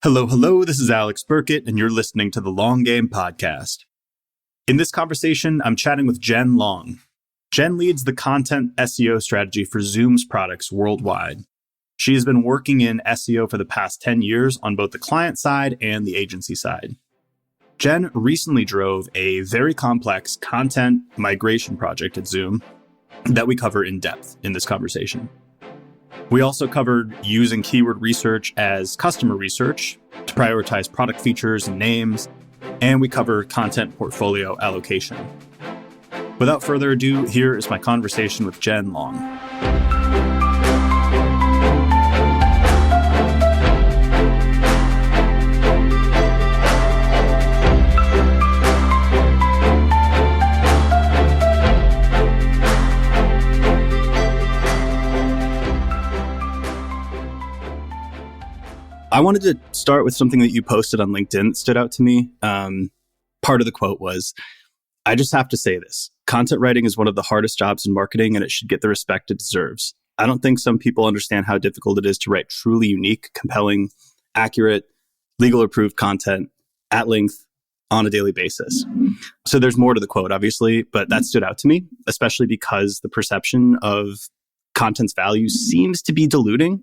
Hello, hello, this is Alex Birkett, and you're listening to the Long Game Podcast. In this conversation, I'm chatting with Jenn Long. Jenn leads the content SEO strategy for Zoom's products worldwide. She has been working in SEO for the past 10 years on both the client side and the agency side. Jenn recently drove a very complex content migration project at Zoom that we cover in depth in this conversation. We also covered using keyword research as customer research to prioritize product features and names, and we cover content portfolio allocation. Without further ado, here is my conversation with Jenn Long. I wanted to start with something that you posted on LinkedIn that stood out to me. Part of the quote was, "I just have to say this. Content writing is one of the hardest jobs in marketing, and it should get the respect it deserves. I don't think some people understand how difficult it is to write truly unique, compelling, accurate, legal approved content at length on a daily basis." So there's more to the quote, obviously, but that stood out to me, especially because the perception of content's value seems to be diluting,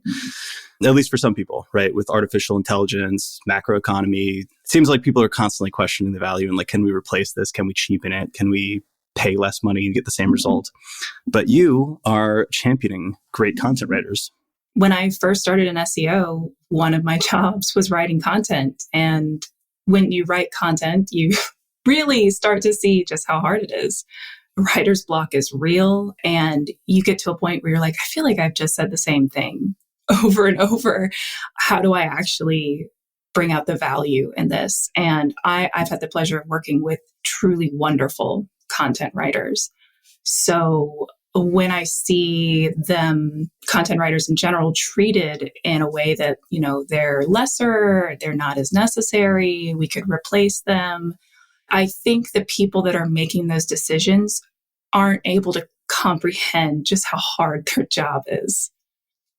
at least for some people, right? With artificial intelligence, macroeconomy, it seems like people are constantly questioning the value and like, can we replace this? Can we cheapen it? Can we pay less money and get the same result? But you are championing great content writers. When I first started in SEO, one of my jobs was writing content. And when you write content, you really start to see just how hard it is. Writer's block is real. And you get to a point where you're like, I feel like I've just said the same thing over and over. How do I actually bring out the value in this? And I've had the pleasure of working with truly wonderful content writers. So when I see them, content writers in general, treated in a way that, they're lesser, they're not as necessary, we could replace them, I think the people that are making those decisions aren't able to comprehend just how hard their job is.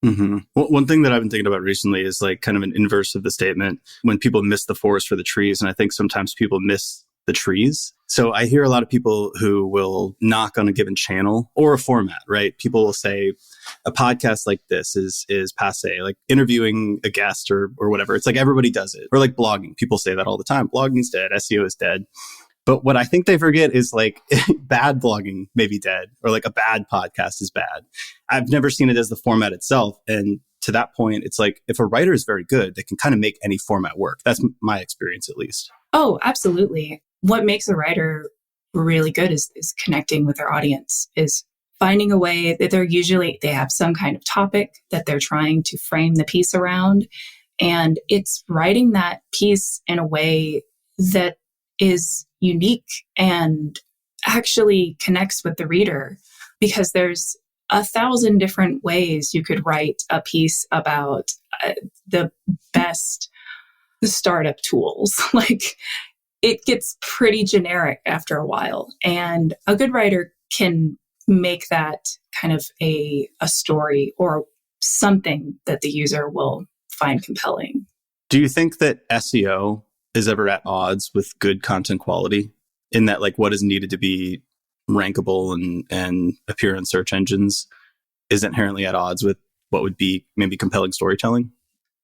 Mm-hmm. Well, one thing that I've been thinking about recently is like kind of an inverse of the statement when people miss the forest for the trees. And I think sometimes people miss the trees. So I hear a lot of people who will knock on a given channel or a format, right? People will say a podcast like this is passé, like interviewing a guest or whatever. It's like everybody does it. Or like blogging. People say that all the time. Blogging's dead. SEO is dead. But what I think they forget is like bad blogging may be dead, or like a bad podcast is bad. I've never seen it as the format itself. And to that point, it's like if a writer is very good, they can kind of make any format work. That's my experience, at least. Oh, absolutely. What makes a writer really good is connecting with their audience, is finding a way that they have some kind of topic that they're trying to frame the piece around. And it's writing that piece in a way that is unique and actually connects with the reader, because there's 1,000 different ways you could write a piece about the best startup tools. Like, it gets pretty generic after a while, and a good writer can make that kind of a story or something that the user will find compelling. Do you think that SEO is ever at odds with good content quality, in that like what is needed to be rankable and appear in search engines is inherently at odds with what would be maybe compelling storytelling?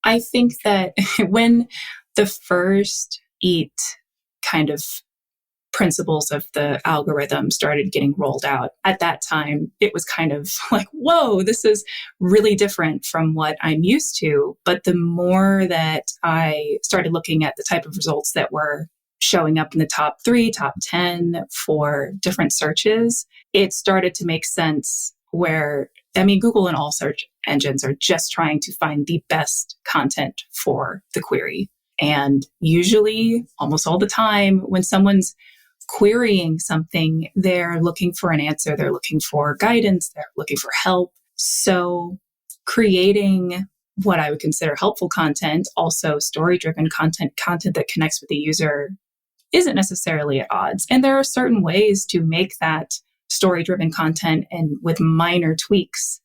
I think that when the first EAT kind of principles of the algorithm started getting rolled out, at that time, it was kind of like, whoa, this is really different from what I'm used to. But the more that I started looking at the type of results that were showing up in the top 3, top 10 for different searches, it started to make sense where, Google and all search engines are just trying to find the best content for the query. And usually, almost all the time, when someone's querying something, they're looking for an answer, they're looking for guidance, they're looking for help. So creating what I would consider helpful content, also story-driven content that connects with the user, isn't necessarily at odds. And there are certain ways to make that story-driven content, and with minor tweaks,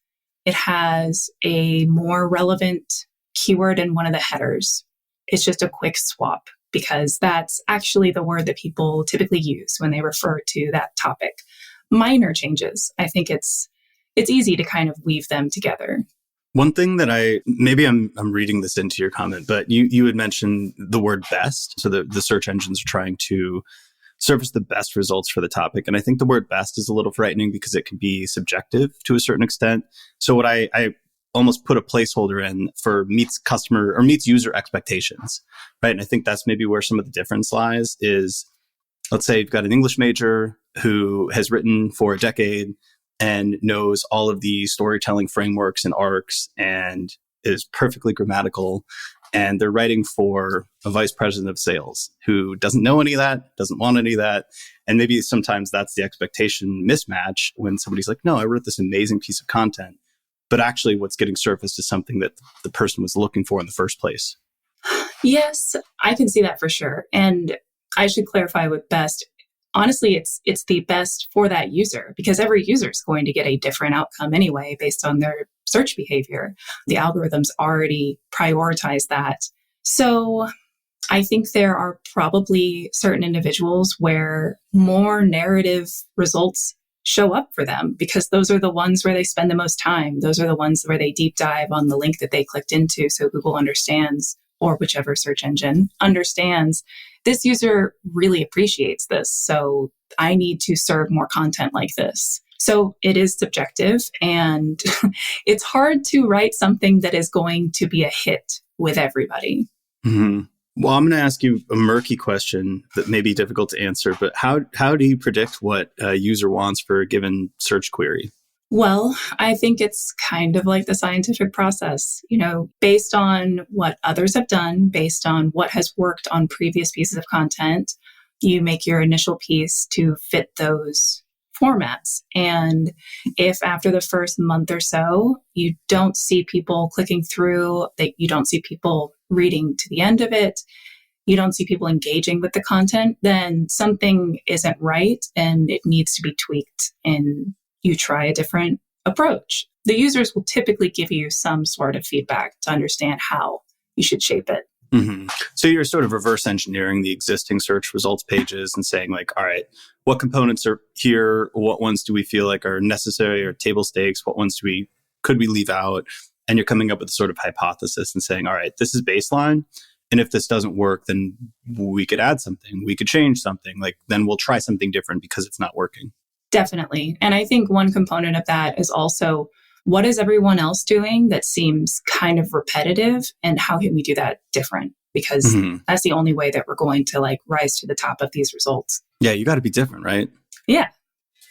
it has a more relevant keyword in one of the headers. it's just a quick swap because that's actually the word that people typically use when they refer to that topic. Minor changes. I think it's easy to kind of weave them together. One thing that I'm reading this into your comment, but you had mentioned the word best. So the search engines are trying to surface the best results for the topic. And I think the word best is a little frightening because it can be subjective to a certain extent. So what I almost put a placeholder in for meets customer or meets user expectations, right? And I think that's maybe where some of the difference lies is, let's say you've got an English major who has written for a decade and knows all of the storytelling frameworks and arcs and is perfectly grammatical. And they're writing for a vice president of sales who doesn't know any of that, doesn't want any of that. And maybe sometimes that's the expectation mismatch when somebody's like, no, I wrote this amazing piece of content. But actually what's getting surfaced is something that the person was looking for in the first place. Yes, I can see that for sure. And I should clarify with best. Honestly, it's the best for that user because every user is going to get a different outcome anyway based on their search behavior. The algorithms already prioritize that. So I think there are probably certain individuals where more narrative results show up for them because those are the ones where they spend the most time. Those are the ones where they deep dive on the link that they clicked into so Google understands, or whichever search engine understands, this user really appreciates this. So I need to serve more content like this. So it is subjective and it's hard to write something that is going to be a hit with everybody. Mm-hmm. Well, I'm going to ask you a murky question that may be difficult to answer, but how do you predict what a user wants for a given search query? Well, I think it's kind of like the scientific process, based on what others have done, based on what has worked on previous pieces of content, you make your initial piece to fit those formats. And if after the first month or so, you don't see people clicking through, that you don't see people reading to the end of it, you don't see people engaging with the content, then something isn't right and it needs to be tweaked and you try a different approach. The users will typically give you some sort of feedback to understand how you should shape it. Mm-hmm. So you're sort of reverse engineering the existing search results pages and saying like, all right, what components are here? What ones do we feel like are necessary or table stakes? What ones could we leave out? And you're coming up with a sort of hypothesis and saying, all right, this is baseline. And if this doesn't work, then we could add something. We could change something. Like then we'll try something different because it's not working. Definitely. And I think one component of that is also what is everyone else doing that seems kind of repetitive and how can we do that different? Because that's the only way that we're going to rise to the top of these results. Yeah, you got to be different, right? Yeah.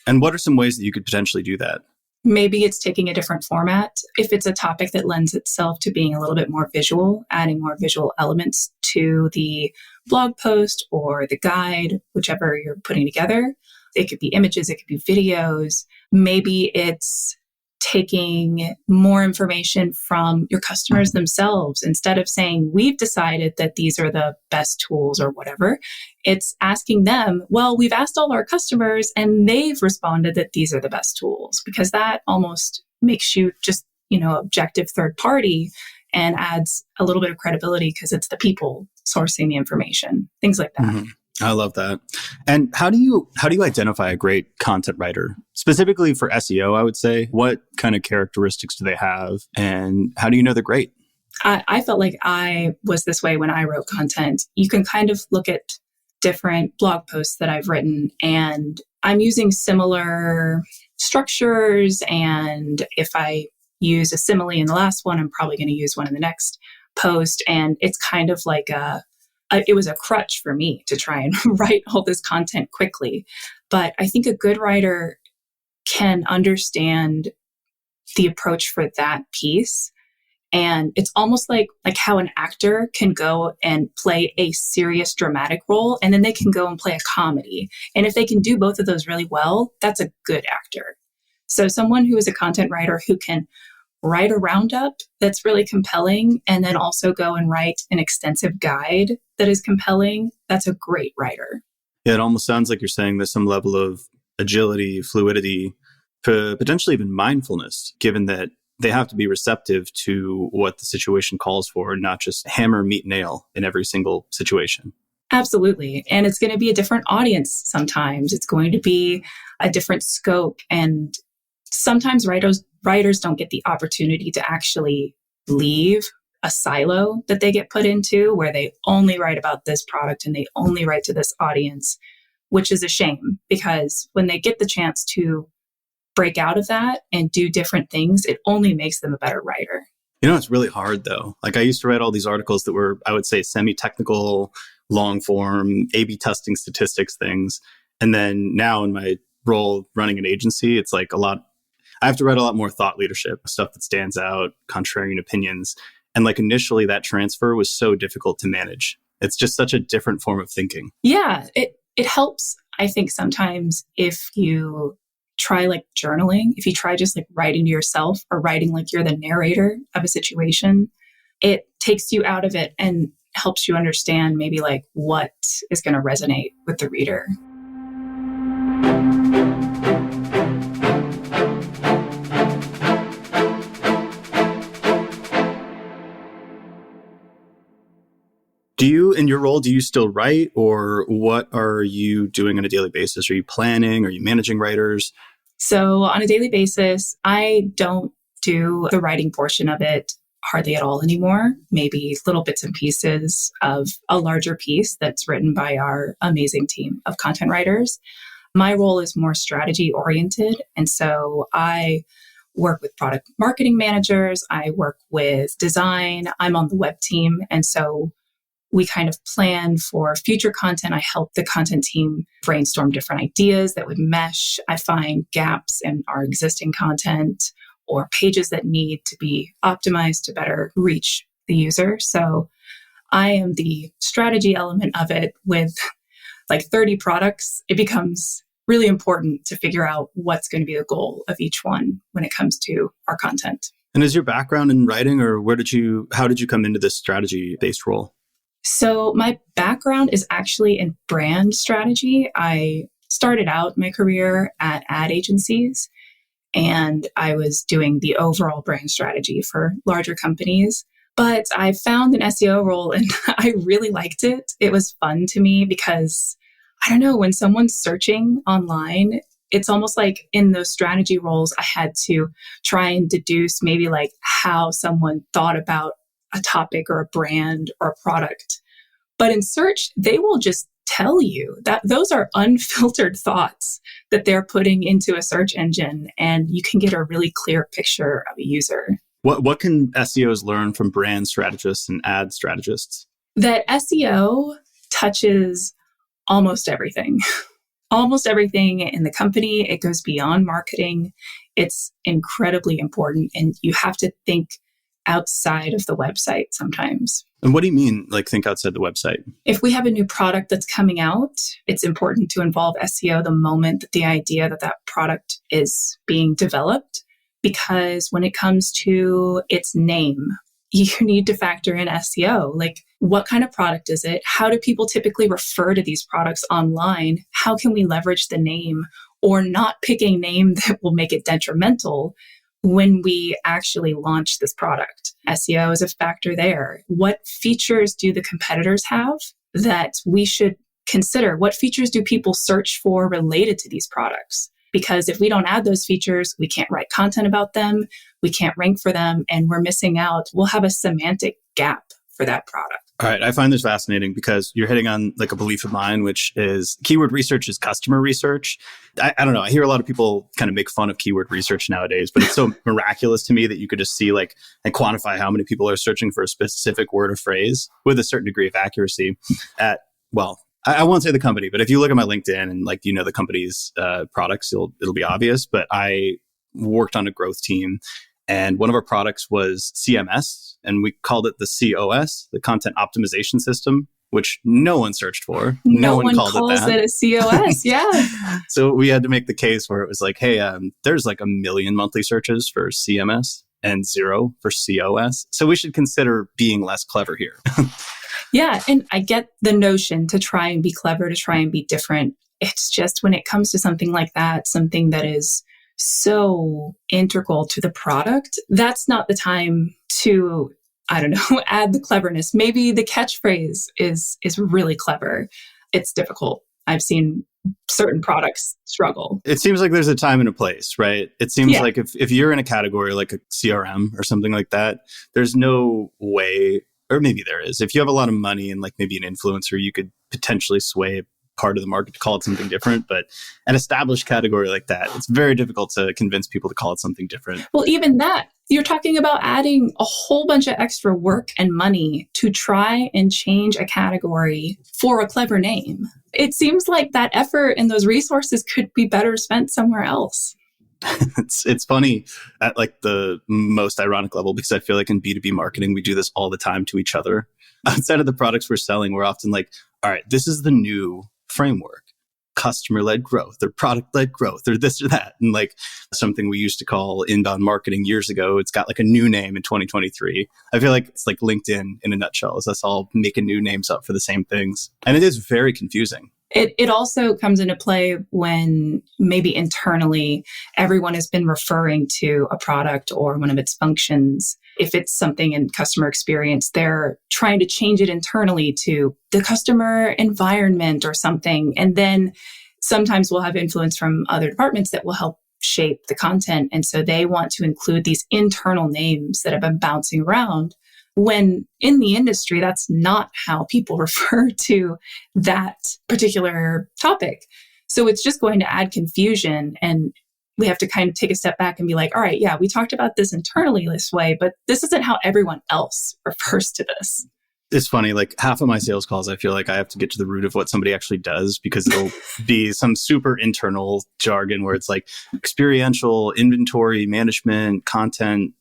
And what are some ways that you could potentially do that? Maybe it's taking a different format. If it's a topic that lends itself to being a little bit more visual, adding more visual elements to the blog post or the guide, whichever you're putting together. It could be images, it could be videos. Maybe it's taking more information from your customers themselves. Instead of saying, we've decided that these are the best tools or whatever, it's asking them, well, we've asked all our customers and they've responded that these are the best tools, because that almost makes you just, objective third party and adds a little bit of credibility because it's the people sourcing the information, things like that. Mm-hmm. I love that. And how do you identify a great content writer? Specifically for SEO, I would say, what kind of characteristics do they have and how do you know they're great? I felt like I was this way when I wrote content. You can kind of look at different blog posts that I've written and I'm using similar structures. And if I use a simile in the last one, I'm probably going to use one in the next post. And it's kind of like it was a crutch for me to try and write all this content quickly. But I think a good writer can understand the approach for that piece. And it's almost like how an actor can go and play a serious dramatic role, and then they can go and play a comedy. And if they can do both of those really well, that's a good actor. So someone who is a content writer who can write a roundup that's really compelling and then also go and write an extensive guide that is compelling, that's a great writer. Yeah, it almost sounds like you're saying there's some level of agility, fluidity, potentially even mindfulness, given that they have to be receptive to what the situation calls for, and not just hammer, meat, nail in every single situation. Absolutely. And it's going to be a different audience sometimes. It's going to be a different scope. And sometimes writers don't get the opportunity to actually leave a silo that they get put into where they only write about this product and they only write to this audience, which is a shame, because when they get the chance to break out of that and do different things, it only makes them a better writer. You know, it's really hard though. Like I used to write all these articles that were, I would say, semi-technical, long form, A/B testing statistics things. And then now in my role running an agency, it's like I have to write a lot more thought leadership, stuff that stands out, contrarian opinions. And like initially that transfer was so difficult to manage. It's just such a different form of thinking. Yeah, it helps, I think, sometimes if you try like journaling, if you try just like writing to yourself or writing like you're the narrator of a situation, it takes you out of it and helps you understand maybe like what is going to resonate with the reader. Do you, in your role, do you still write, or what are you doing on a daily basis? Are you planning? Are you managing writers? So on a daily basis, I don't do the writing portion of it hardly at all anymore. Maybe little bits and pieces of a larger piece that's written by our amazing team of content writers. My role is more strategy oriented. And so I work with product marketing managers. I work with design. I'm on the web team. And so we kind of plan for future content. I help the content team brainstorm different ideas that would mesh. I find gaps in our existing content or pages that need to be optimized to better reach the user. So I am the strategy element of it. With like 30 products, it becomes really important to figure out what's going to be the goal of each one when it comes to our content. And is your background in writing, or how did you come into this strategy-based role? So my background is actually in brand strategy. I started out my career at ad agencies, and I was doing the overall brand strategy for larger companies. But I found an SEO role and I really liked it. It was fun to me because, I don't know, when someone's searching online, it's almost like in those strategy roles, I had to try and deduce maybe like how someone thought about a topic or a brand or a product. But in search, they will just tell you that those are unfiltered thoughts that they're putting into a search engine, and you can get a really clear picture of a user. What can SEOs learn from brand strategists and ad strategists? That SEO touches almost everything. Almost everything in the company. It goes beyond marketing. It's incredibly important, and you have to think outside of the website sometimes. And what do you mean, like think outside the website? If we have a new product that's coming out, it's important to involve SEO the moment that the idea that product is being developed, because when it comes to its name, you need to factor in SEO. Like, what kind of product is it? How do people typically refer to these products online? How can we leverage the name or not pick a name that will make it detrimental when we actually launch this product? SEO is a factor there. What features do the competitors have that we should consider? What features do people search for related to these products? Because if we don't add those features, we can't write content about them, we can't rank for them, and we're missing out. We'll have a semantic gap for that product. All right. I find this fascinating because you're hitting on like a belief of mine, which is keyword research is customer research. I don't know. I hear a lot of people kind of make fun of keyword research nowadays, but it's so miraculous to me that you could just see like and quantify how many people are searching for a specific word or phrase with a certain degree of accuracy I won't say the company, but if you look at my LinkedIn and like, the company's products, it'll be obvious. But I worked on a growth team, and one of our products was CMS, and we called it the COS, the Content Optimization System, which no one searched for. No one calls it a COS. Yeah. So we had to make the case where it was like, hey, there's like 1 million monthly searches for CMS and 0 for COS. So we should consider being less clever here. Yeah. And I get the notion to try and be clever, to try and be different. It's just when it comes to something like that, something that is so integral to the product, that's not the time to, I don't know, add the cleverness. Maybe the catchphrase is really clever. It's difficult. I've seen certain products struggle. It seems like there's a time and a place, right? It seems like if you're in a category like a CRM or something like that, there's no way, or maybe there is. If you have a lot of money and like maybe an influencer, you could potentially sway part of the market to call it something different. But an established category like that, it's very difficult to convince people to call it something different. Well, even that, you're talking about adding a whole bunch of extra work and money to try and change a category for a clever name. It seems like that effort and those resources could be better spent somewhere else. It's funny at like the most ironic level, because I feel like in B2B marketing, we do this all the time to each other. Outside of the products we're selling, we're often like, all right, this is the new framework, customer-led growth or product-led growth or this or that. And like something we used to call inbound marketing years ago, it's got like a new name in 2023. I feel like it's like LinkedIn in a nutshell, is us all making new names up for the same things. And it is very confusing. It also comes into play when maybe internally everyone has been referring to a product or one of its functions. If it's something in customer experience, they're trying to change it internally to the customer environment or something. And then sometimes we'll have influence from other departments that will help shape the content. And so they want to include these internal names that have been bouncing around, when in the industry, that's not how people refer to that particular topic. So it's just going to add confusion. And we have to kind of take a step back and be like, all right, yeah, we talked about this internally this way, but this isn't how everyone else refers to this. It's funny, like half of my sales calls, I feel like I have to get to the root of what somebody actually does, because it'll be some super internal jargon where it's like experiential inventory management, content,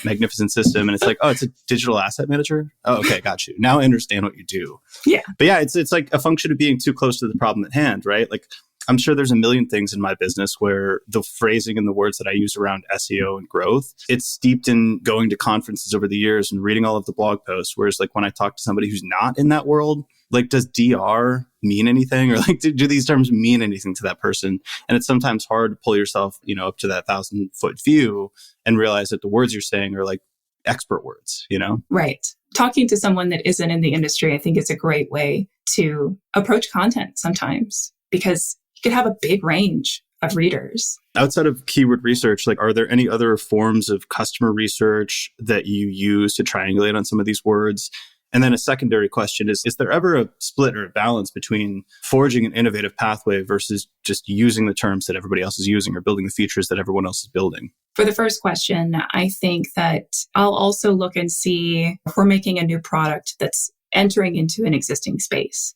magnificent system. And it's like, oh, it's a digital asset manager. Oh, okay, got you. Now I understand what you do. Yeah. But yeah, it's like a function of being too close to the problem at hand, right? Like I'm sure there's a million things in my business where the phrasing and the words that I use around SEO and growth, it's steeped in going to conferences over the years and reading all of the blog posts. Whereas like when I talk to somebody who's not in that world, like does DR mean anything? Or like do these terms mean anything to that person? And it's sometimes hard to pull yourself, up to that 1,000-foot view and realize that the words you're saying are like expert words, Right. Talking to someone that isn't in the industry, I think it's a great way to approach content sometimes, because you could have a big range of readers. Outside of keyword research, like, are there any other forms of customer research that you use to triangulate on some of these words? And then a secondary question is there ever a split or a balance between forging an innovative pathway versus just using the terms that everybody else is using or building the features that everyone else is building? For the first question, I think that I'll also look and see if we're making a new product that's entering into an existing space.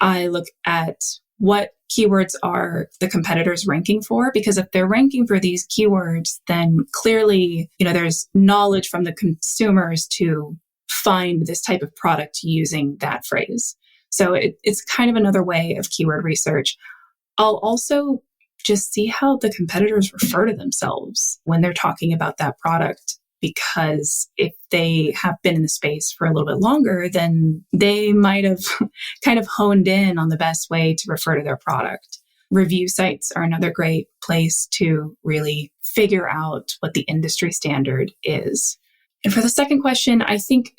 I look at what keywords are the competitors ranking for, because if they're ranking for these keywords, then clearly, there's knowledge from the consumers to find this type of product using that phrase. So it's kind of another way of keyword research. I'll also just see how the competitors refer to themselves when they're talking about that product, because if they have been in the space for a little bit longer, then they might have kind of honed in on the best way to refer to their product. Review sites are another great place to really figure out what the industry standard is. And for the second question, I think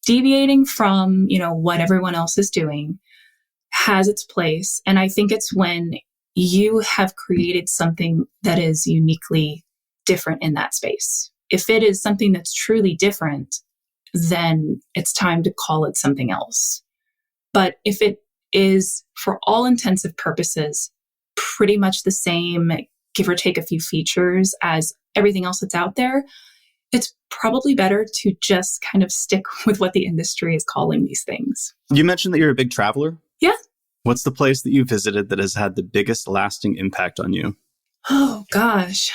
deviating from, what everyone else is doing has its place. And I think it's when you have created something that is uniquely different in that space. If it is something that's truly different, then it's time to call it something else. But if it is, for all intensive purposes, pretty much the same, give or take a few features as everything else that's out there, it's probably better to just kind of stick with what the industry is calling these things. You mentioned that you're a big traveler. Yeah. What's the place that you visited that has had the biggest lasting impact on you? Oh, gosh.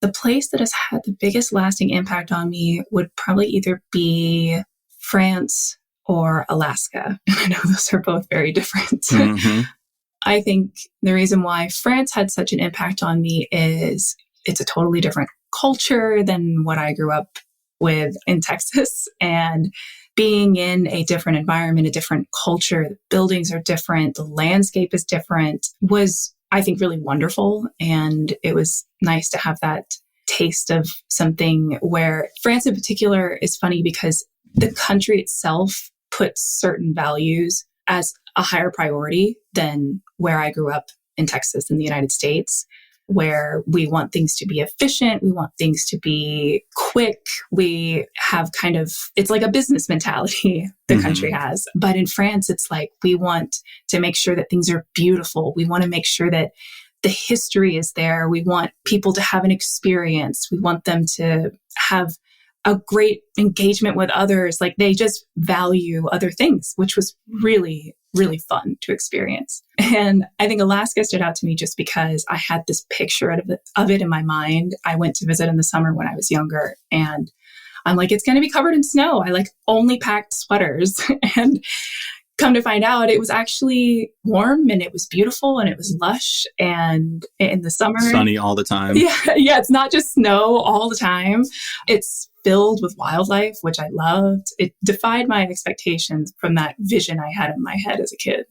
The place that has had the biggest lasting impact on me would probably either be France or Alaska. And I know those are both very different. Mm-hmm. I think the reason why France had such an impact on me is it's a totally different culture than what I grew up with in Texas. And being in a different environment, a different culture, the buildings are different, the landscape is different, was I think, really wonderful. And it was nice to have that taste of something where France in particular is funny because the country itself puts certain values as a higher priority than where I grew up in Texas in the United States, where we want things to be efficient. We want things to be quick. We have it's like a business mentality the country has. But in France, it's like we want to make sure that things are beautiful. We want to make sure that the history is there. We want people to have an experience. We want them to have a great engagement with others. Like they just value other things, which was really, really fun to experience. And I think Alaska stood out to me just because I had this picture of it in my mind. I went to visit in the summer when I was younger, and I'm like, it's going to be covered in snow. I like only packed sweaters. And come to find out, it was actually warm and it was beautiful and it was lush. And in the summer, sunny all the time. Yeah. It's not just snow all the time. It's filled with wildlife, which I loved. It defied my expectations from that vision I had in my head as a kid.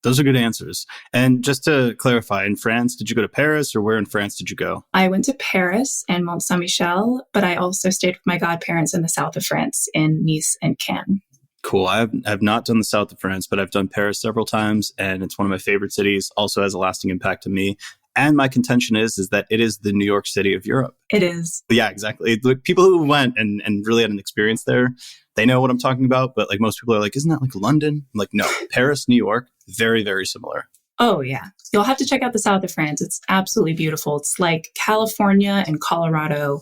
Those are good answers. And just to clarify, in France, did you go to Paris or where in France did you go? I went to Paris and Mont Saint-Michel, but I also stayed with my godparents in the south of France in Nice and Cannes. Cool. I've not done the south of France, but I've done Paris several times, and it's one of my favorite cities. Also has a lasting impact on me. And my contention is that it is the New York City of Europe. It is. Yeah, exactly. People who went and really had an experience there, they know what I'm talking about. But like most people are like, isn't that like London? I'm like, no, Paris, New York, very, very similar. Oh, yeah. You'll have to check out the south of France. It's absolutely beautiful. It's like California and Colorado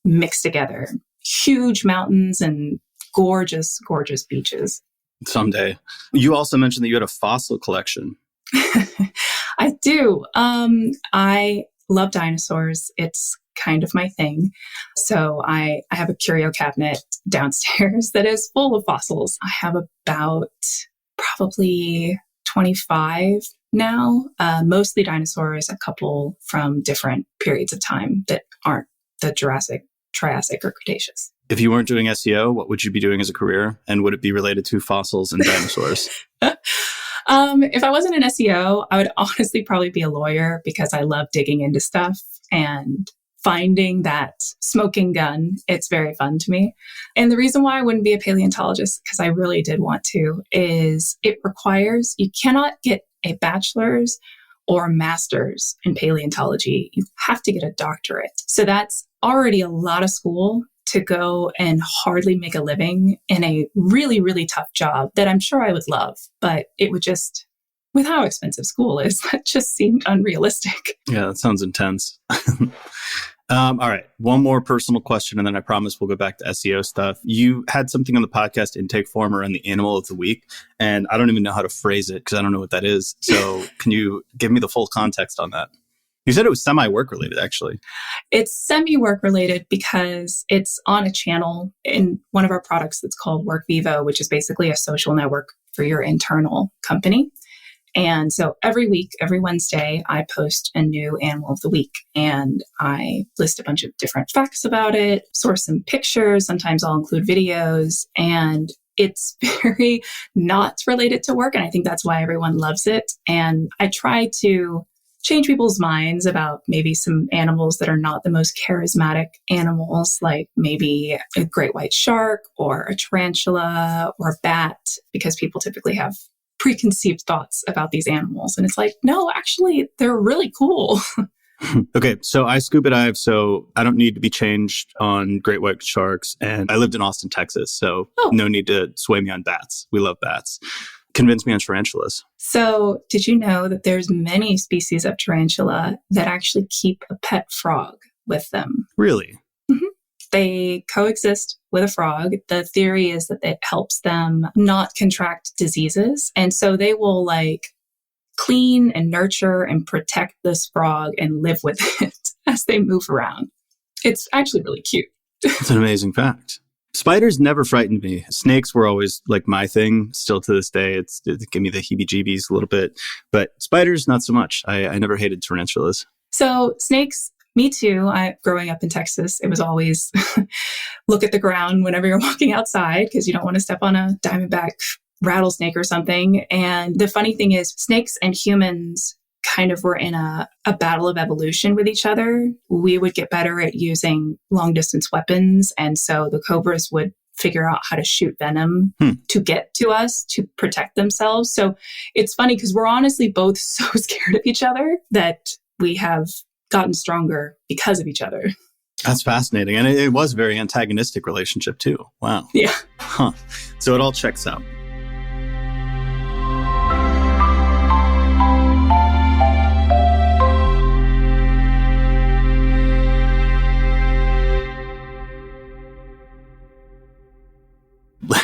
mixed together. Huge mountains and gorgeous, gorgeous beaches. Someday. You also mentioned that you had a fossil collection. I do. I love dinosaurs. It's kind of my thing. So I have a curio cabinet downstairs that is full of fossils. I have about probably 25 now, mostly dinosaurs, a couple from different periods of time that aren't the Jurassic, Triassic, or Cretaceous. If you weren't doing SEO, what would you be doing as a career? And would it be related to fossils and dinosaurs? If I wasn't an SEO, I would honestly probably be a lawyer because I love digging into stuff and finding that smoking gun. It's very fun to me. And the reason why I wouldn't be a paleontologist, because I really did want to, is it requires, you cannot get a bachelor's or a master's in paleontology. You have to get a doctorate. So that's already a lot of school to go and hardly make a living in a really, really tough job that I'm sure I would love, but it would just, with how expensive school is, that just seemed unrealistic. Yeah, that sounds intense. All right. One more personal question, and then I promise we'll go back to SEO stuff. You had something on the podcast Intake Form around the animal of the week, and I don't even know how to phrase it because I don't know what that is. So can you give me the full context on that? You said it was semi-work related, actually. It's semi-work related because it's on a channel in one of our products that's called Work Vivo, which is basically a social network for your internal company. And so every week, every Wednesday, I post a new animal of the week, and I list a bunch of different facts about it, source some pictures. Sometimes I'll include videos, and it's very not related to work. And I think that's why everyone loves it. And I try to change people's minds about maybe some animals that are not the most charismatic animals, like maybe a great white shark or a tarantula or a bat, because people typically have preconceived thoughts about these animals. And it's like, no, actually, they're really cool. Okay, so I scuba dive, so I don't need to be changed on great white sharks. And I lived in Austin, Texas, so no need to sway me on bats. We love bats. Convince me on tarantulas. So did you know that there's many species of tarantula that actually keep a pet frog with them? Really? Mm-hmm. They coexist with a frog. The theory is that it helps them not contract diseases. And so they will like clean and nurture and protect this frog and live with it as they move around. It's actually really cute. It's an amazing fact. Spiders never frightened me. Snakes were always like my thing. Still to this day, it give me the heebie-jeebies a little bit. But spiders, not so much. I never hated tarantulas. So snakes, me too. Growing up in Texas, it was always look at the ground whenever you're walking outside because you don't want to step on a diamondback rattlesnake or something. And the funny thing is snakes and humans kind of were in a battle of evolution with each other. We would get better at using long distance weapons. And so the Cobras would figure out how to shoot venom to get to us to protect themselves. So it's funny because we're honestly both so scared of each other that we have gotten stronger because of each other. That's fascinating. And it was a very antagonistic relationship too. Wow. Yeah. Huh. So it all checks out.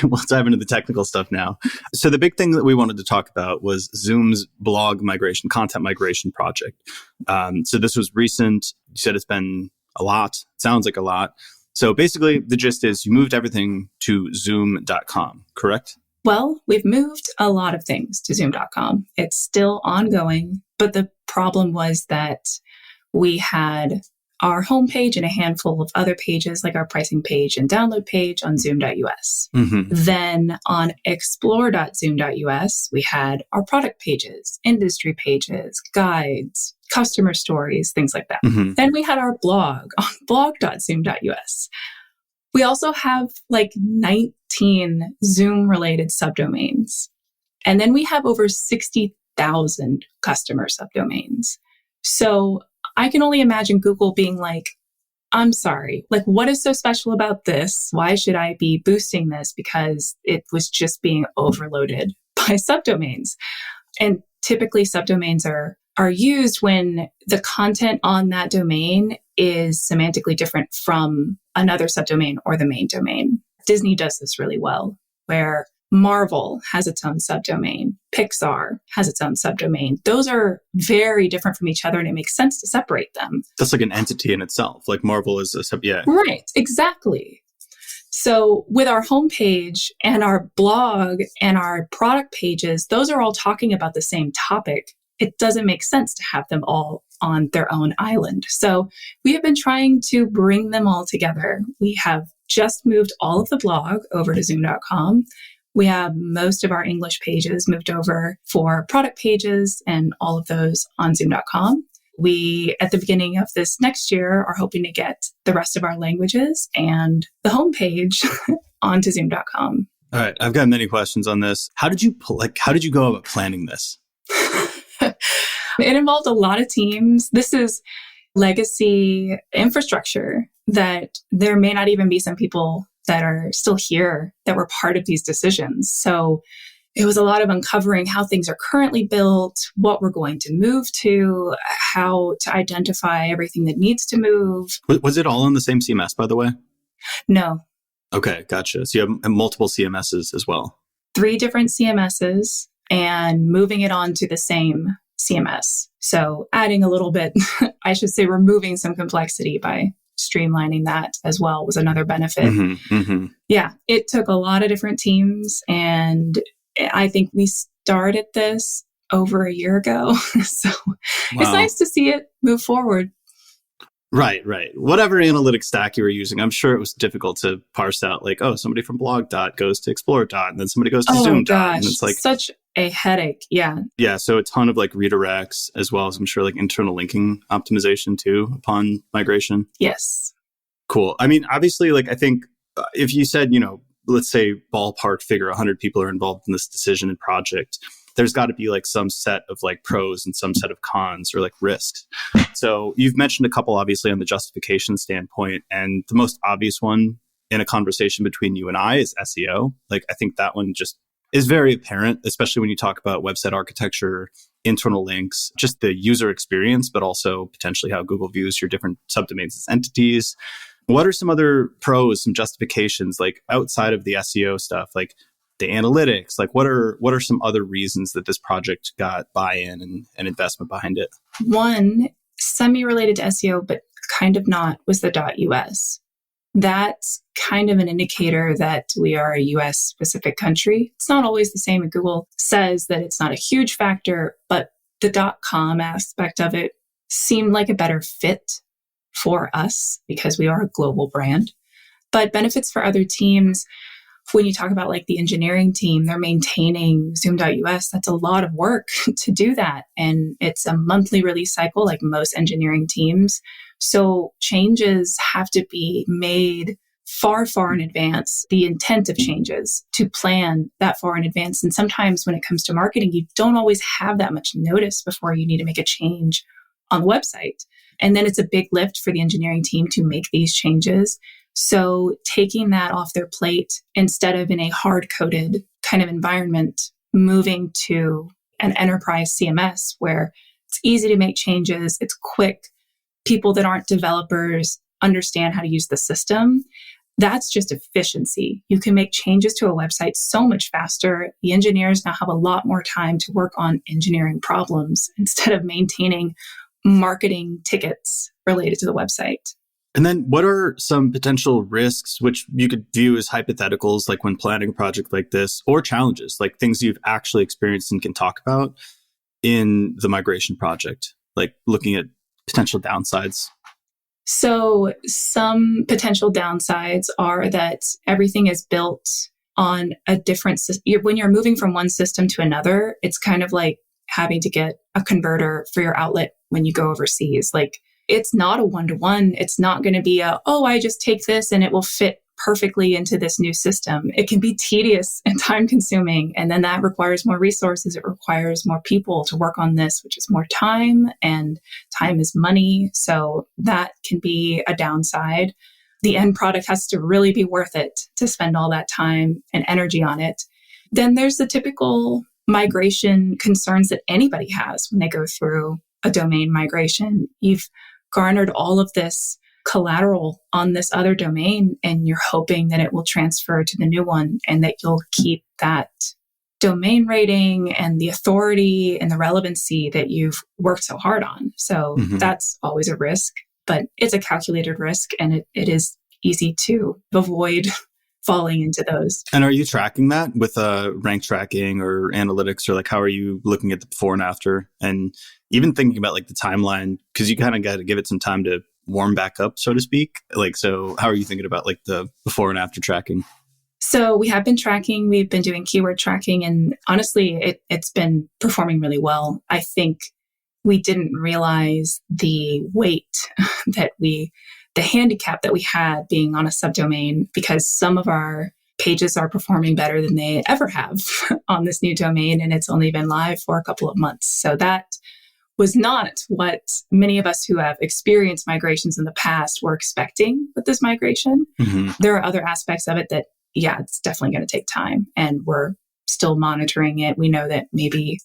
Let's dive into the technical stuff now. So the big thing that we wanted to talk about was Zoom's blog migration, content migration project. So this was recent. You said it's been a lot. It sounds like a lot. So basically the gist is you moved everything to zoom.com, correct? Well, we've moved a lot of things to zoom.com. It's still ongoing, but the problem was that we had our homepage and a handful of other pages like our pricing page and download page on zoom.us. Then on explore.zoom.us, we had our product pages, industry pages, guides, customer stories, things like that. Then we had our blog on blog.zoom.us. We also have like 19 Zoom related subdomains. And then we have over 60,000 customer subdomains. So I can only imagine Google being like, I'm sorry, like what is so special about this? Why should I be boosting this? Because it was just being overloaded by subdomains. And typically subdomains are used when the content on that domain is semantically different from another subdomain or the main domain. Disney does this really well, where Marvel has its own subdomain. Pixar has its own subdomain. Those are very different from each other, and it makes sense to separate them. That's like an entity in itself. Like Marvel is a yeah. Right, exactly. So with our homepage and our blog and our product pages, those are all talking about the same topic. It doesn't make sense to have them all on their own island. So we have been trying to bring them all together. We have just moved all of the blog over to zoom.com. We have most of our English pages moved over for product pages and all of those on zoom.com. We, at the beginning of this next year, are hoping to get the rest of our languages and the homepage onto zoom.com. All right. I've got many questions on this. How did you go about planning this? It involved a lot of teams. This is legacy infrastructure that there may not even be some people that are still here that were part of these decisions. So it was a lot of uncovering how things are currently built, what we're going to move to, how to identify everything that needs to move. Was it all in the same CMS, by the way? No. Okay, gotcha. So you have multiple CMSs as well. 3 different CMSs and moving it on to the same CMS. So adding a little bit, I should say removing some complexity by streamlining that as well was another benefit. Yeah, it took a lot of different teams, and I think we started this over a year ago. So It's nice to see it move forward. Right. Whatever analytic stack you were using, I'm sure it was difficult to parse out like, oh, somebody from blog dot goes to explore dot, and then somebody goes to zoom dot. And it's like such a headache. Yeah. Yeah. So a ton of like redirects, as well as I'm sure like internal linking optimization too upon migration. Yes. Cool. I mean, obviously, like I think if you said, let's say ballpark figure 100 people are involved in this decision and project, there's got to be like some set of like pros and some set of cons or like risks. So you've mentioned a couple, obviously, on the justification standpoint. And the most obvious one in a conversation between you and I is SEO. Like, I think that one just is very apparent, especially when you talk about website architecture, internal links, just the user experience, but also potentially how Google views your different subdomains as entities. What are some other pros, some justifications, like outside of the SEO stuff, like the analytics? Like what are some other reasons that this project got buy-in and investment behind it? One, semi-related to SEO, but kind of not, was the .us. That's kind of an indicator that we are a US specific country. It's not always the same, and Google says that it's not a huge factor, but the .com aspect of it seemed like a better fit for us because we are a global brand. But benefits for other teams, when you talk about like the engineering team, they're maintaining Zoom.us. That's a lot of work to do that. And it's a monthly release cycle, like most engineering teams. So changes have to be made far, far in advance, the intent of changes to plan that far in advance. And sometimes when it comes to marketing, you don't always have that much notice before you need to make a change on the website. And then it's a big lift for the engineering team to make these changes. So taking that off their plate instead of in a hard-coded kind of environment, moving to an enterprise CMS where it's easy to make changes, it's quick, people that aren't developers understand how to use the system. That's just efficiency. You can make changes to a website so much faster. The engineers now have a lot more time to work on engineering problems instead of maintaining marketing tickets related to the website. And then what are some potential risks, which you could view as hypotheticals, like when planning a project like this, or challenges, like things you've actually experienced and can talk about in the migration project, like looking at potential downsides? So some potential downsides are that everything is built on a different system. When you're moving from one system to another, it's kind of like having to get a converter for your outlet when you go overseas. Like, it's not a one-to-one. It's not going to be I just take this and it will fit perfectly into this new system. It can be tedious and time-consuming, and then that requires more resources. It requires more people to work on this, which is more time, and time is money. So that can be a downside. The end product has to really be worth it to spend all that time and energy on it. Then there's the typical migration concerns that anybody has when they go through a domain migration. You've garnered all of this collateral on this other domain, and you're hoping that it will transfer to the new one and that you'll keep that domain rating and the authority and the relevancy that you've worked so hard on. So that's always a risk, but it's a calculated risk, and it is easy to avoid falling into those. And are you tracking that with rank tracking or analytics, or like how are you looking at the before and after? And even thinking about like the timeline, because you kind of got to give it some time to warm back up, so to speak. Like, so how are you thinking about like the before and after tracking? So we have been tracking, we've been doing keyword tracking, and honestly, it's been performing really well. I think we didn't realize the weight the handicap that we had being on a subdomain, because some of our pages are performing better than they ever have on this new domain, and it's only been live for a couple of months. So that was not what many of us who have experienced migrations in the past were expecting with this migration. There are other aspects of it that, it's definitely going to take time, and we're still monitoring it. We know that maybe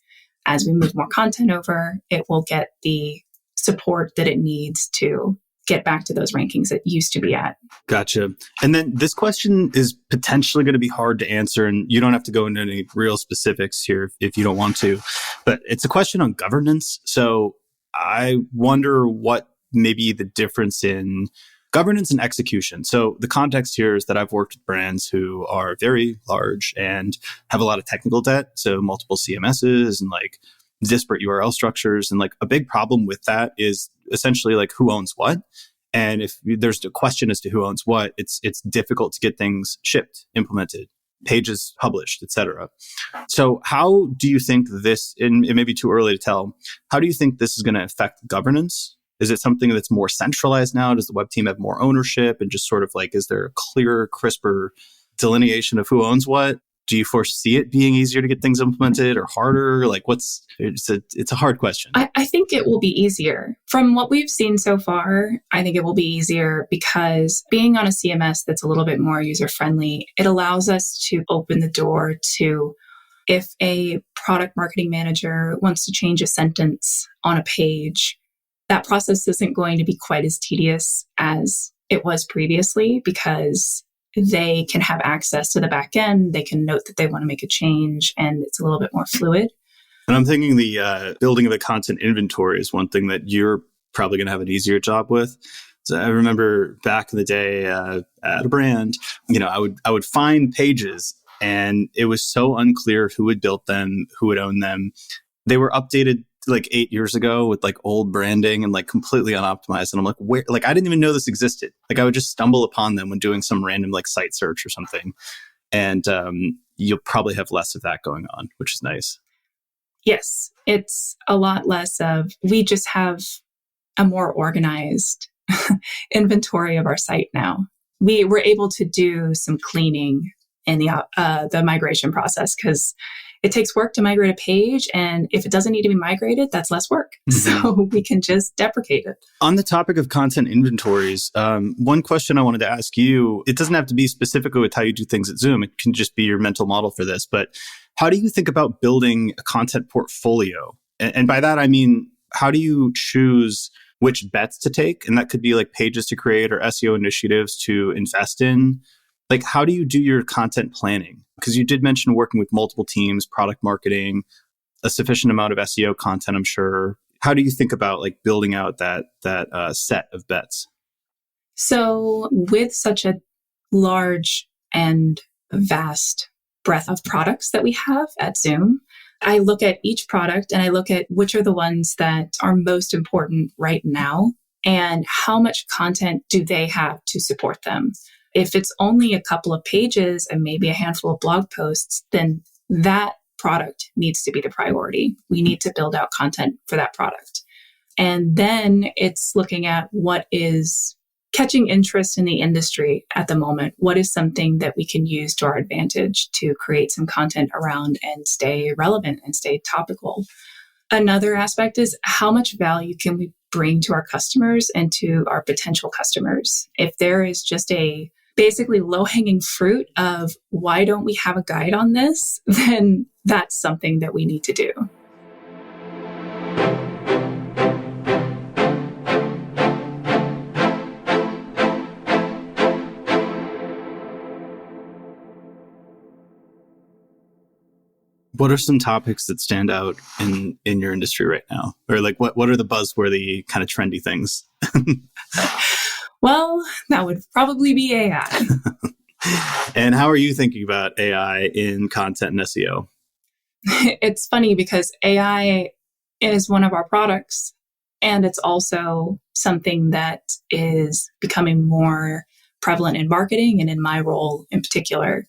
as we move more content over, it will get the support that it needs to get back to those rankings it used to be at. Gotcha. And then this question is potentially going to be hard to answer, and you don't have to go into any real specifics here if you don't want to, but it's a question on governance. So I wonder what maybe the difference in governance and execution. So the context here is that I've worked with brands who are very large and have a lot of technical debt. So multiple CMSs and like disparate URL structures. And like a big problem with that is essentially like who owns what. And if there's a question as to who owns what, it's difficult to get things shipped, implemented, pages published, etc. So how do you think this, and it may be too early to tell, how do you think this is going to affect governance? Is it something that's more centralized now? Does the web team have more ownership? And just sort of like, is there a clearer, crisper delineation of who owns what? Do you foresee it being easier to get things implemented or harder? Like it's a hard question. I think it will be easier. From what we've seen so far, I think it will be easier because being on a CMS that's a little bit more user-friendly, it allows us to open the door to, if a product marketing manager wants to change a sentence on a page, that process isn't going to be quite as tedious as it was previously, because they can have access to the back end. They can note that they want to make a change, and it's a little bit more fluid. And I'm thinking the building of a content inventory is one thing that you're probably going to have an easier job with. So I remember back in the day at a brand, I would find pages, and it was so unclear who had built them, who would own them. They were updated like 8 years ago with like old branding and like completely unoptimized. And I'm like, where? Like, I didn't even know this existed. Like, I would just stumble upon them when doing some random like site search or something. And you'll probably have less of that going on, which is nice. Yes, it's a lot less of, we just have a more organized inventory of our site now. We were able to do some cleaning in the migration process because it takes work to migrate a page. And if it doesn't need to be migrated, that's less work. Mm-hmm. So we can just deprecate it. On the topic of content inventories, one question I wanted to ask you, it doesn't have to be specifically with how you do things at Zoom. It can just be your mental model for this. But how do you think about building a content portfolio? And by that, I mean, how do you choose which bets to take? And that could be like pages to create or SEO initiatives to invest in. Like, how do you do your content planning? Because you did mention working with multiple teams, product marketing, a sufficient amount of SEO content, I'm sure. How do you think about like building out that set of bets? So with such a large and vast breadth of products that we have at Zoom, I look at each product and I look at which are the ones that are most important right now and how much content do they have to support them. If it's only a couple of pages and maybe a handful of blog posts, then that product needs to be the priority. We need to build out content for that product. And then it's looking at what is catching interest in the industry at the moment. What is something that we can use to our advantage to create some content around and stay relevant and stay topical? Another aspect is how much value can we bring to our customers and to our potential customers? If there is just a basically low-hanging fruit of why don't we have a guide on this, then that's something that we need to do. What are some topics that stand out in your industry right now? Or like what are the buzzworthy kind of trendy things? Well, that would probably be AI. And how are you thinking about AI in content and SEO? It's funny because AI is one of our products, and it's also something that is becoming more prevalent in marketing and in my role in particular.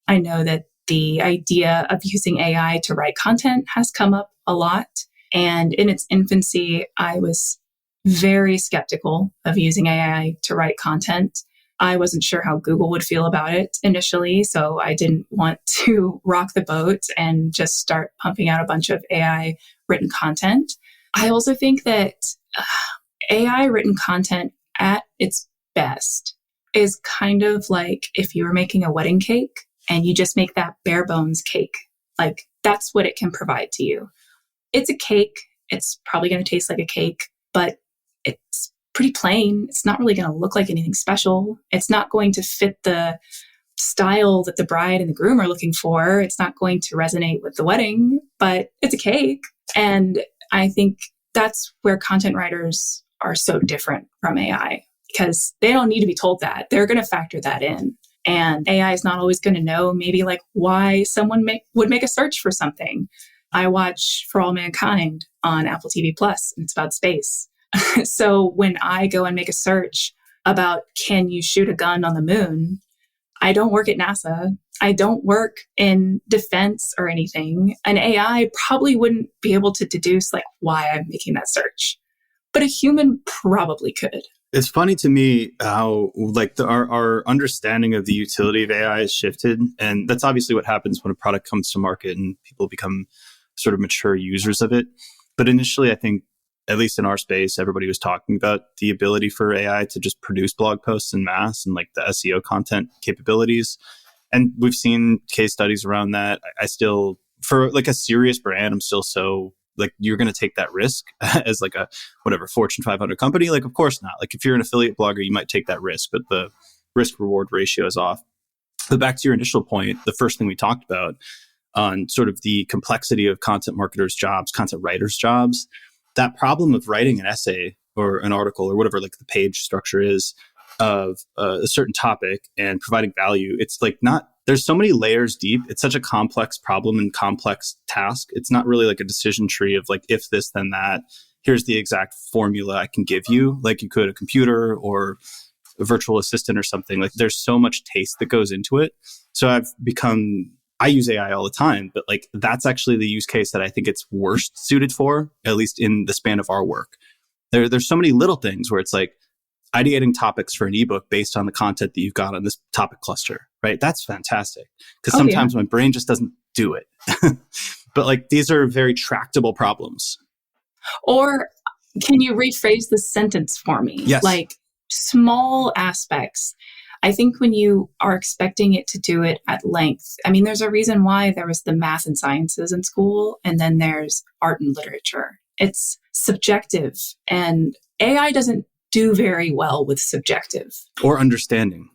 I know that the idea of using AI to write content has come up a lot. And in its infancy, I was very skeptical of using AI to write content. I wasn't sure how Google would feel about it initially, so I didn't want to rock the boat and just start pumping out a bunch of AI written content. I also think that AI written content at its best is kind of like if you were making a wedding cake and you just make that bare bones cake. Like, that's what it can provide to you. It's a cake. It's probably going to taste like a cake, but it's pretty plain. It's not really going to look like anything special. It's not going to fit the style that the bride and the groom are looking for. It's not going to resonate with the wedding, but it's a cake. And I think that's where content writers are so different from AI because they don't need to be told that. They're going to factor that in. And AI is not always going to know maybe like why someone would make a search for something. I watch For All Mankind on Apple TV Plus, and it's about space. So when I go and make a search about can you shoot a gun on the moon, I don't work at NASA. I don't work in defense or anything. An AI probably wouldn't be able to deduce like why I'm making that search, but a human probably could. It's funny to me how like our understanding of the utility of AI has shifted. And that's obviously what happens when a product comes to market and people become sort of mature users of it. But initially, I think, at least in our space, everybody was talking about the ability for AI to just produce blog posts en masse and like the SEO content capabilities. And we've seen case studies around that. I still, for like a serious brand, I'm still so like, you're going to take that risk as like a whatever Fortune 500 company? Like, of course not. Like if you're an affiliate blogger, you might take that risk, but the risk reward ratio is off. But back to your initial point, the first thing we talked about on sort of the complexity of content marketers' jobs, content writers' jobs, that problem of writing an essay or an article or whatever like the page structure is of a certain topic and providing value, it's like not, there's so many layers deep. It's such a complex problem and complex task. It's not really like a decision tree of like, if this, then that. Here's the exact formula I can give you, like you could a computer or a virtual assistant or something. Like there's so much taste that goes into it. So I use AI all the time, but like that's actually the use case that I think it's worst suited for, at least in the span of our work. There's so many little things where it's like ideating topics for an ebook based on the content that you've got on this topic cluster, right? That's fantastic. Because sometimes my brain just doesn't do it. But like these are very tractable problems. Or can you rephrase the sentence for me? Yes. Like small aspects. I think when you are expecting it to do it at length, I mean, there's a reason why there was the math and sciences in school, and then there's art and literature. It's subjective, and AI doesn't do very well with subjective. Or understanding.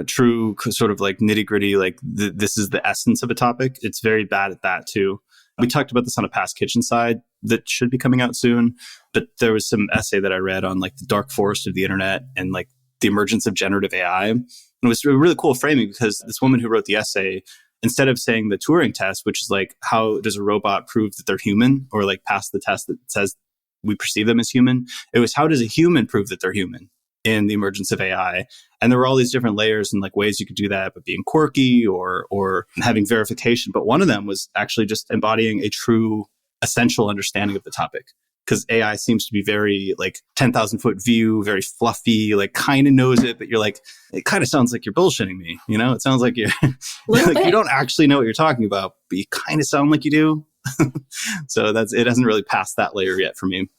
True sort of like nitty gritty, like this is the essence of a topic. It's very bad at that too. We talked about this on a past kitchen side that should be coming out soon, but there was some essay that I read on like the dark forest of the internet and like the emergence of generative AI. And it was a really cool framing because this woman who wrote the essay, instead of saying the Turing test, which is like, how does a robot prove that they're human or like pass the test that says we perceive them as human? It was, how does a human prove that they're human in the emergence of AI? And there were all these different layers and like ways you could do that, but being quirky or having verification. But one of them was actually just embodying a true essential understanding of the topic. Because AI seems to be very like 10,000 foot view, very fluffy, like kind of knows it, but you're like, it kind of sounds like you're bullshitting me. You know, it sounds like you're like, you don't actually know what you're talking about, but you kind of sound like you do. So it hasn't really passed that layer yet for me.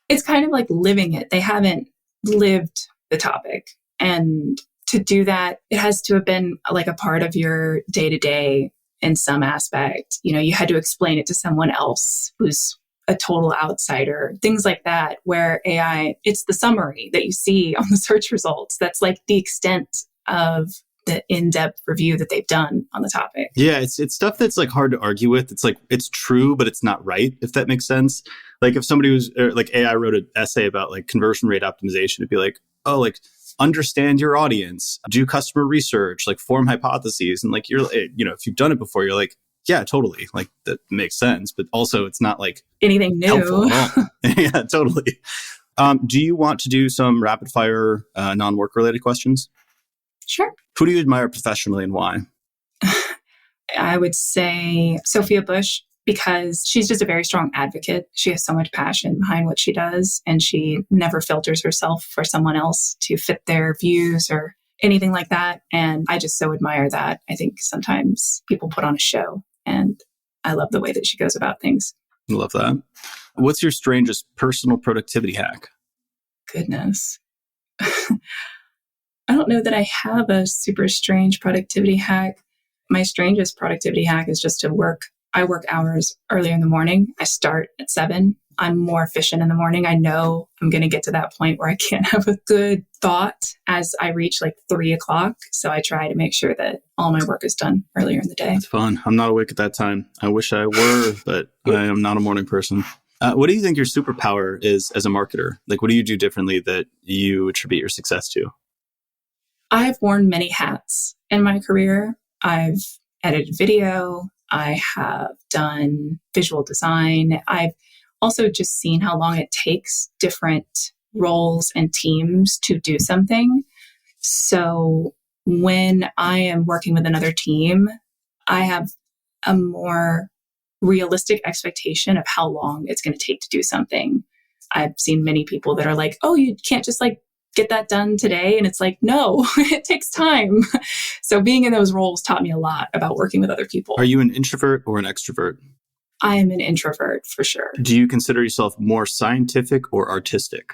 It's kind of like living it. They haven't lived the topic. And to do that, it has to have been like a part of your day to day in some aspect. You know, you had to explain it to someone else who's a total outsider, things like that, where AI, it's the summary that you see on the search results. That's like the extent of the in-depth review that they've done on the topic. Yeah, it's stuff that's like hard to argue with. It's like, it's true, but it's not right, if that makes sense. Like if somebody was like AI wrote an essay about like conversion rate optimization, it'd be like, oh, like understand your audience, do customer research, like form hypotheses. And like, you're, you know, if you've done it before, you're like, yeah, totally. Like that makes sense. But also it's not like anything new. Helpful at all. Yeah, totally. Do you want to do some rapid fire non-work related questions? Sure. Who do you admire professionally and why? I would say Sophia Bush, because she's just a very strong advocate. She has so much passion behind what she does, and she never filters herself for someone else to fit their views or anything like that. And I just so admire that. I think sometimes people put on a show, and I love the way that she goes about things. I love that. What's your strangest personal productivity hack? Goodness. I don't know that I have a super strange productivity hack. My strangest productivity hack is just to work. I work hours earlier in the morning. I start at 7. I'm more efficient in the morning. I know I'm going to get to that point where I can't have a good thought as I reach like 3 o'clock. So I try to make sure that all my work is done earlier in the day. That's fun. I'm not awake at that time. I wish I were, but I am not a morning person. What do you think your superpower is as a marketer? Like, what do you do differently that you attribute your success to? I've worn many hats in my career. I've edited video. I have done visual design. I've also just seen how long it takes different roles and teams to do something. So when I am working with another team, I have a more realistic expectation of how long it's going to take to do something. I've seen many people that are like, oh, you can't just like get that done today. And it's like, no, it takes time. So being in those roles taught me a lot about working with other people. Are you an introvert or an extrovert? I am an introvert for sure. Do you consider yourself more scientific or artistic?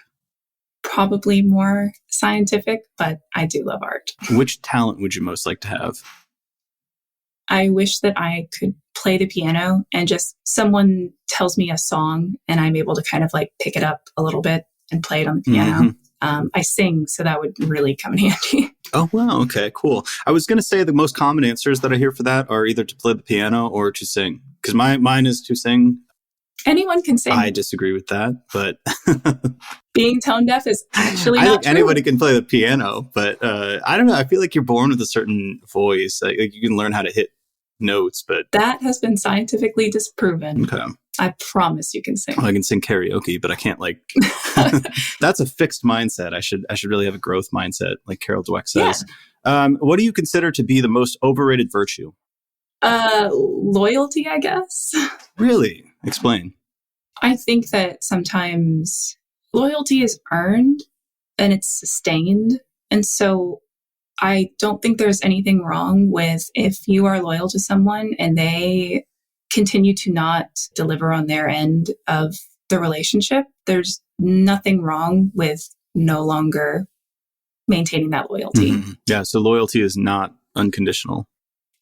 Probably more scientific, but I do love art. Which talent would you most like to have? I wish that I could play the piano and just someone tells me a song and I'm able to kind of like pick it up a little bit and play it on the piano. Mm-hmm. I sing, so that would really come in handy. Oh, wow. Okay, cool. I was going to say the most common answers that I hear for that are either to play the piano or to sing. Because mine is to sing. Anyone can sing. I disagree with that, but... Being tone deaf is actually not I think true. Anybody can play the piano, but I don't know. I feel like you're born with a certain voice. Like you can learn how to hit notes, but... That has been scientifically disproven. Okay. I promise you can sing. Well, I can sing karaoke, but I can't that's a fixed mindset. I should really have a growth mindset, like Carol Dweck says. Yeah. What do you consider to be the most overrated virtue? Loyalty, I guess. Really? Explain. I think that sometimes loyalty is earned and it's sustained. And so I don't think there's anything wrong with if you are loyal to someone and they continue to not deliver on their end of the relationship. There's nothing wrong with no longer maintaining that loyalty. Mm-hmm. Yeah. So loyalty is not unconditional.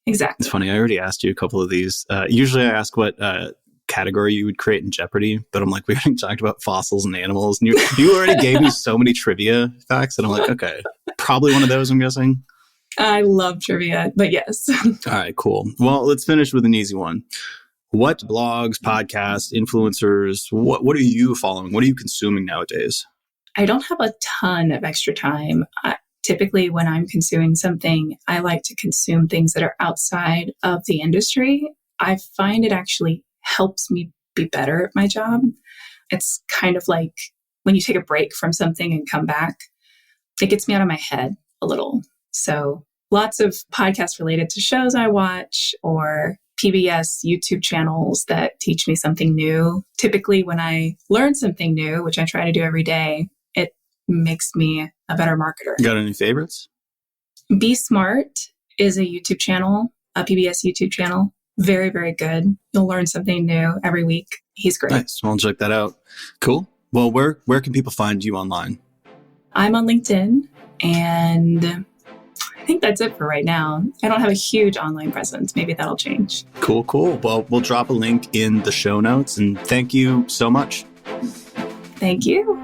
Exactly. It's funny. I already asked you a couple of these. Usually I ask what category you would create in Jeopardy, but I'm like, we already talked about fossils and animals. And you already gave me so many trivia facts. And I'm like, okay, probably one of those, I'm guessing. I love trivia, but yes. All right, cool. Well, let's finish with an easy one. What blogs, podcasts, influencers, what are you following? What are you consuming nowadays? I don't have a ton of extra time. Typically, when I'm consuming something, I like to consume things that are outside of the industry. I find it actually helps me be better at my job. It's kind of like when you take a break from something and come back, it gets me out of my head a little. So lots of podcasts related to shows I watch or PBS YouTube channels that teach me something new. Typically, when I learn something new, which I try to do every day, it makes me a better marketer. Got any favorites? Be Smart is a YouTube channel, a PBS YouTube channel. Very, very good. You'll learn something new every week. He's great. Nice. Well, I'll check that out. Cool. Well, where can people find you online? I'm on LinkedIn, and I think that's it for right now. I don't have a huge online presence. Maybe that'll change. Cool. Well, we'll drop a link in the show notes, and thank you so much. Thank you.